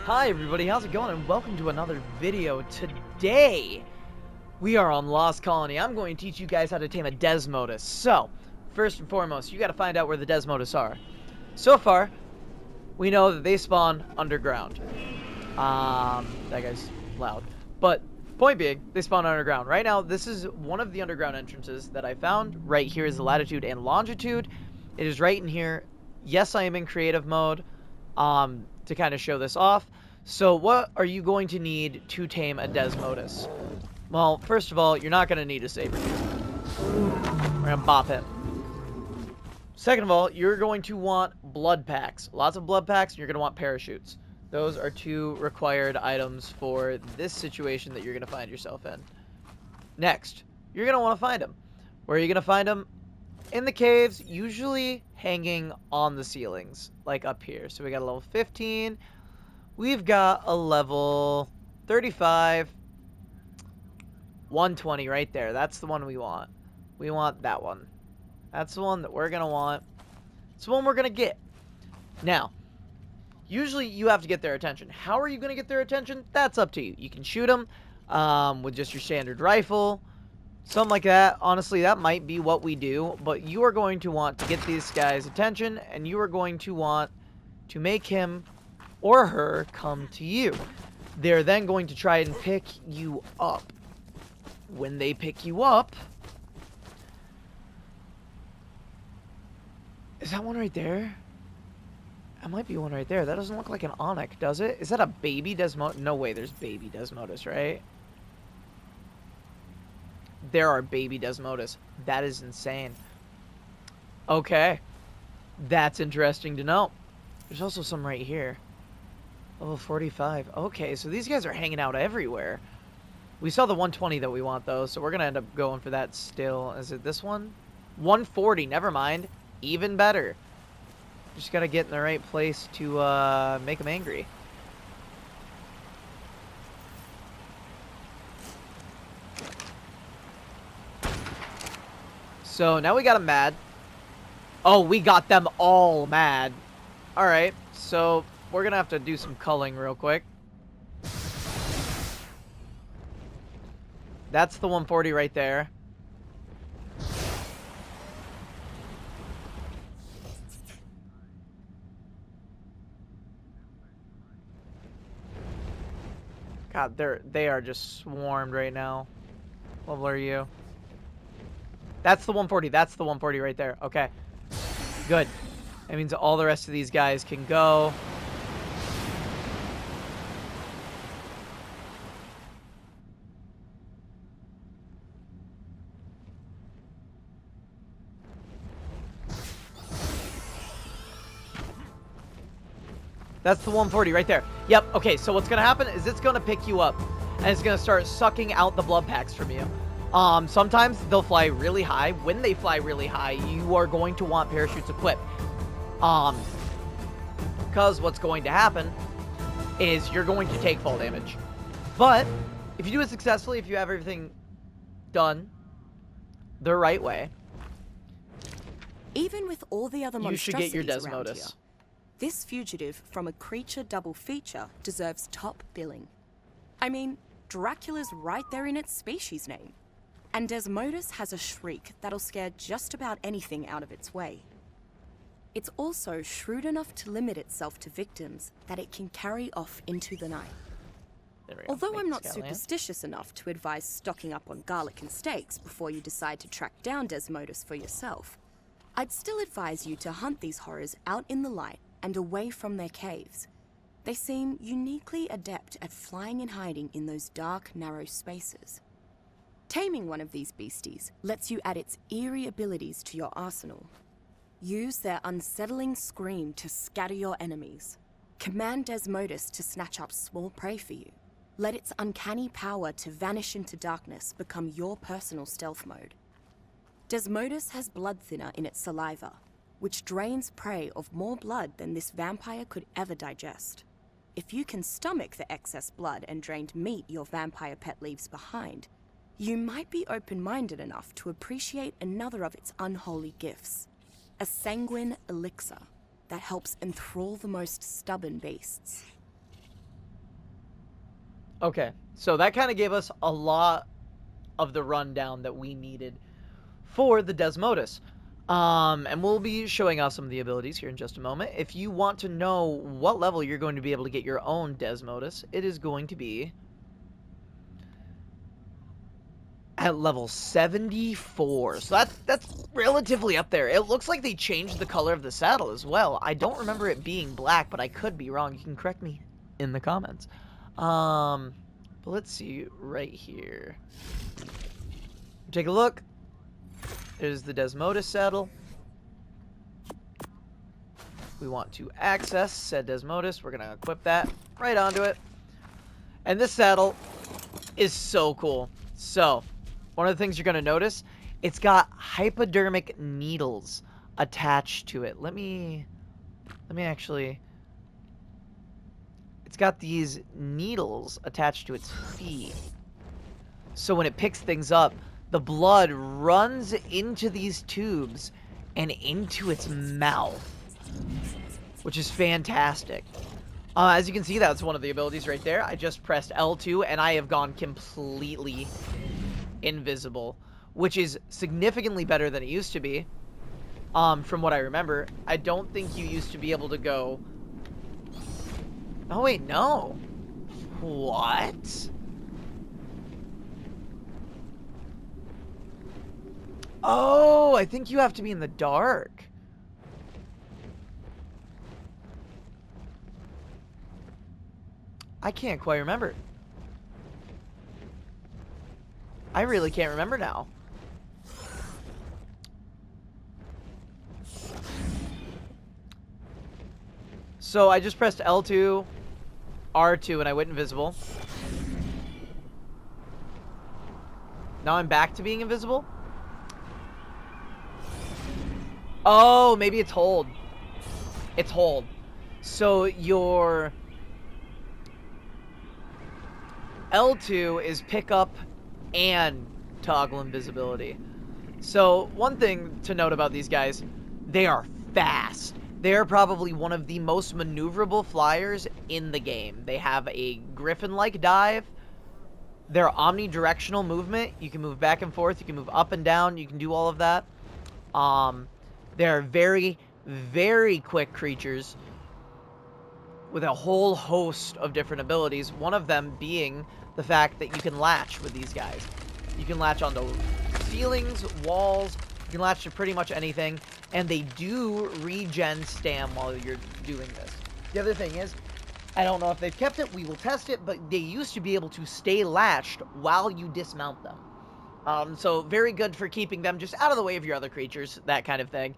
Hi everybody, how's it going? And welcome to another video. Today, we are on Lost Colony. I'm going to teach you guys how to tame a DESMODUS. So, first and foremost, you gotta find out where the DESMODUS are. So far, we know that they spawn underground. That guy's loud. But, point being, they spawn underground. Right now, this is one of the underground entrances that I found. Right here is the latitude and longitude. It is right in here. Yes, I am in creative mode. To kind of show this off. So what are you going to need to tame a DESMODUS? Well, first of all, you're not going to need a saber tooth. We're going to bop him. Second of all, you're going to want blood packs. Lots of blood packs, and you're going to want parachutes. Those are two required items for this situation that you're going to find yourself in. Next, you're going to want to find them. Where are you going to find them? In the caves, usually hanging on the ceilings, like up here. So we got a level 15. We've got a level 35. 120 right there. That's the one we want. We want that one. That's the one that we're going to want. It's the one we're going to get. Now, usually you have to get their attention. How are you going to get their attention? That's up to you. You can shoot them with just your standard rifle. Something like that. Honestly, that might be what we do, but you are going to want to get these guys' attention, and you are going to want to make him or her come to you. They're then going to try and pick you up. When they pick you up... Is that one right there? That might be one right there. That doesn't look like an onyx, does it? Is that a baby DESMODUS? No way there's baby DESMODUS, right? There are baby DESMODUS. That is insane. Okay. That's interesting to know. There's also some right here. Level 45. Okay, so these guys are hanging out everywhere. We saw the 120 that we want, though, so we're going to end up going for that still. Is it this one? 140. Never mind. Even better. Just got to get in the right place to make them angry. So now we got them mad. Oh, we got them all mad. Alright, so we're going to have to do some culling real quick. That's the 140 right there. God, they are just swarmed right now. What level are you? That's the 140. That's the 140 right there. Okay. Good. That means all the rest of these guys can go. That's the 140 right there. Yep. Okay, so what's going to happen is it's going to pick you up. And it's going to start sucking out the blood packs from you. Sometimes they'll fly really high. When they fly really high, you are going to want parachutes equipped. Because what's going to happen is you're going to take fall damage. But if you do it successfully, if you have everything done the right way, even with all the other you should get your monstrosities around here, DESMODUS. this fugitive from a creature double feature deserves top billing. I mean, Dracula's right there in its species name. And DESMODUS has a shriek that'll scare just about anything out of its way. It's also shrewd enough to limit itself to victims that it can carry off into the night. Although I'm not superstitious enough to advise stocking up on garlic and steaks before you decide to track down DESMODUS for yourself, I'd still advise you to hunt these horrors out in the light and away from their caves. They seem uniquely adept at flying and hiding in those dark, narrow spaces. Taming one of these beasties lets you add its eerie abilities to your arsenal. Use their unsettling scream to scatter your enemies. Command DESMODUS to snatch up small prey for you. Let its uncanny power to vanish into darkness become your personal stealth mode. DESMODUS has blood thinner in its saliva, which drains prey of more blood than this vampire could ever digest. If you can stomach the excess blood and drained meat your vampire pet leaves behind, you might be open-minded enough to appreciate another of its unholy gifts, a sanguine elixir that helps enthrall the most stubborn beasts. Okay, so that kind of gave us a lot of the rundown that we needed for the DESMODUS. And we'll be showing off some of the abilities here in just a moment. If you want to know what level you're going to be able to get your own DESMODUS, it is going to be at level 74. So that's relatively up there. It looks like they changed the color of the saddle as well. I don't remember it being black, but I could be wrong. You can correct me in the comments. But let's see right here. Take a look. There's the DESMODUS saddle. We want to access said DESMODUS. We're going to equip that right onto it. And this saddle is so cool. So, one of the things you're going to notice, it's got hypodermic needles attached to it. Let me actually... It's got these needles attached to its feet. So when it picks things up, the blood runs into these tubes and into its mouth, which is fantastic. As you can see, that's one of the abilities right there. I just pressed L2 and I have gone completely invisible, which is significantly better than it used to be. From what I remember, I don't think you used to be able to go... Oh wait, no. What? Oh, I think you have to be in the dark. I can't quite remember. I really can't remember now. So I just pressed L2, R2, and I went invisible. Now I'm back to being invisible. Oh, maybe it's hold. It's hold. So your L2 is pick up and toggle invisibility. So one thing to note about these guys, they are fast. They are probably one of the most maneuverable flyers in the game. They have a griffin-like dive. They're omnidirectional movement. You can move back and forth. You can move up and down. You can do all of that. They're very, very quick creatures with a whole host of different abilities. One of them being the fact that you can latch with these guys. You can latch onto ceilings, walls. You can latch to pretty much anything. And they do regen stam while you're doing this. The other thing is, I don't know if they've kept it. We will test it. But they used to be able to stay latched while you dismount them. So very good for keeping them just out of the way of your other creatures. That kind of thing.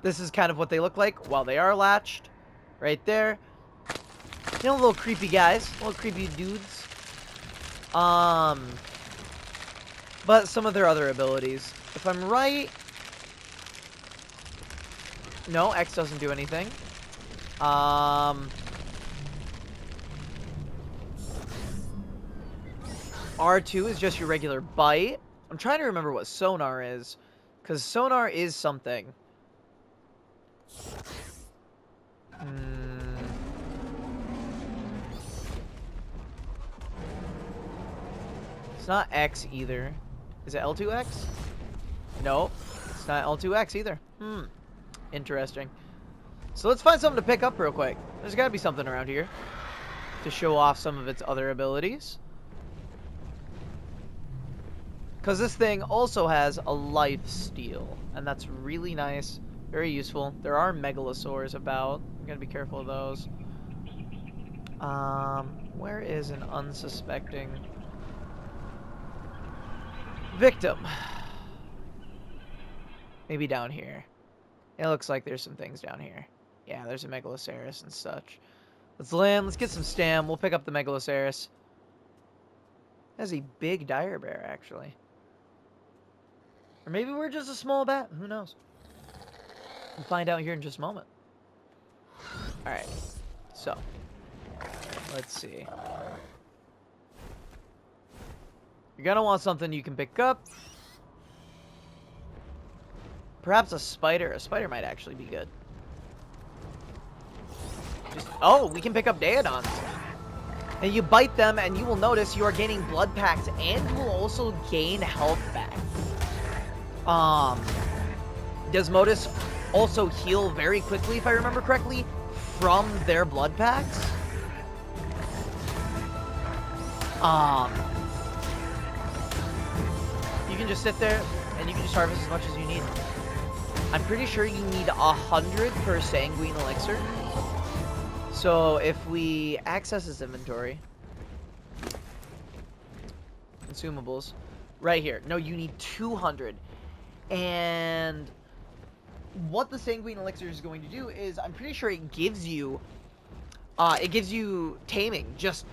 This is kind of what they look like while they are latched. Right there. You know, little creepy guys. Little creepy dudes. But some of their other abilities. If I'm right... No, X doesn't do anything. R2 is just your regular bite. I'm trying to remember what sonar is. Because sonar is something. It's not X either. Is it L2X? Nope. It's not L2X either. Interesting. So let's find something to pick up real quick. There's got to be something around here to show off some of its other abilities. Because this thing also has a life steal, and that's really nice. Very useful. There are megalosaurs about. I'm going to be careful of those. Where is an unsuspecting victim? Maybe down here. It looks like there's some things down here. Yeah, there's a megalosaurus and such. Let's land. Let's get some stam. We'll pick up the megalosaurus. That's a big dire bear, actually. Or maybe we're just a small bat. Who knows? We'll find out here in just a moment. Alright. So. Let's see. You're going to want something you can pick up. Perhaps a spider. A spider might actually be good. Oh, we can pick up Daedons. And you bite them, and you will notice you are gaining blood packs, and you will also gain health back. Desmodus also heal very quickly, if I remember correctly, from their blood packs. You can just sit there, and you can just harvest as much as you need. I'm pretty sure you need 100 per sanguine elixir. So if we access his inventory, consumables, right here. No, you need 200. And what the sanguine elixir is going to do is, I'm pretty sure it gives you taming, just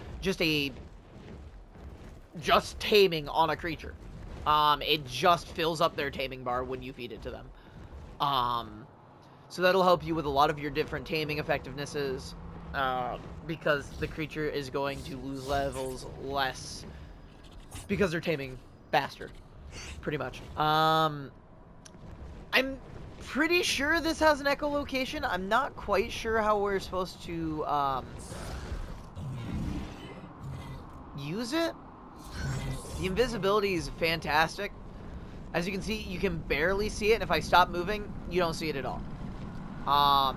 taming on a creature. It just fills up their taming bar when you feed it to them. So that'll help you with a lot of your different taming effectivenesses, because the creature is going to lose levels less because they're taming faster, pretty much. I'm pretty sure this has an echolocation. I'm not quite sure how we're supposed to use it. The invisibility is fantastic. As you can see, you can barely see it, and if I stop moving, you don't see it at all.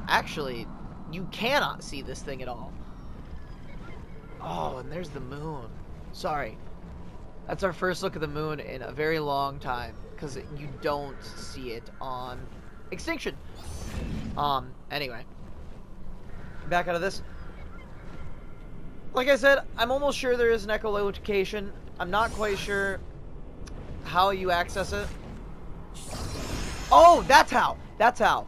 Actually, you cannot see this thing at all. Oh, and there's the moon. Sorry. That's our first look at the moon in a very long time, because you don't see it on Extinction. Anyway. Back out of this. Like I said, I'm almost sure there is an echolocation. I'm not quite sure how you access it. Oh, that's how. That's how.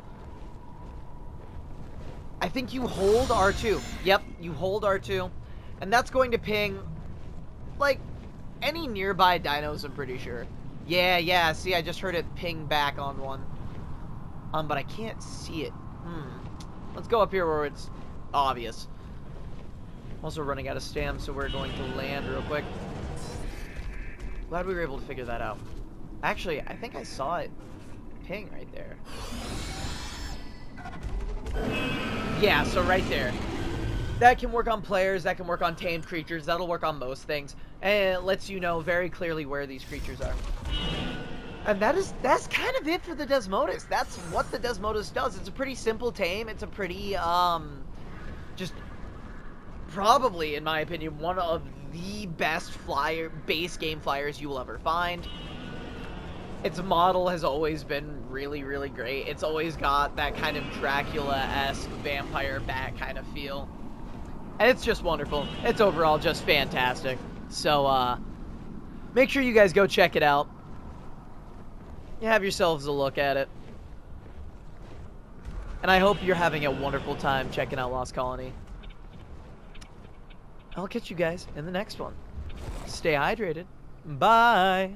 I think you hold R2. Yep, you hold R2. And that's going to ping, like, any nearby dinos, I'm pretty sure. Yeah, see, I just heard it ping back on one. But I can't see it. Let's go up here where it's obvious. I'm also running out of stam, so we're going to land real quick. Glad we were able to figure that out. Actually, I think I saw it ping right there. Yeah, so right there. That can work on players, that can work on tamed creatures, that'll work on most things. And it lets you know very clearly where these creatures are. And that's kind of it for the Desmodus. That's what the Desmodus does. It's a pretty simple tame. It's a pretty, just probably, in my opinion, one of the best base game flyers you will ever find. Its model has always been really, really great. It's always got that kind of Dracula-esque vampire bat kind of feel. And it's just wonderful. It's overall just fantastic. So, make sure you guys go check it out. Have yourselves a look at it. And I hope you're having a wonderful time checking out Lost Colony. I'll catch you guys in the next one. Stay hydrated. Bye.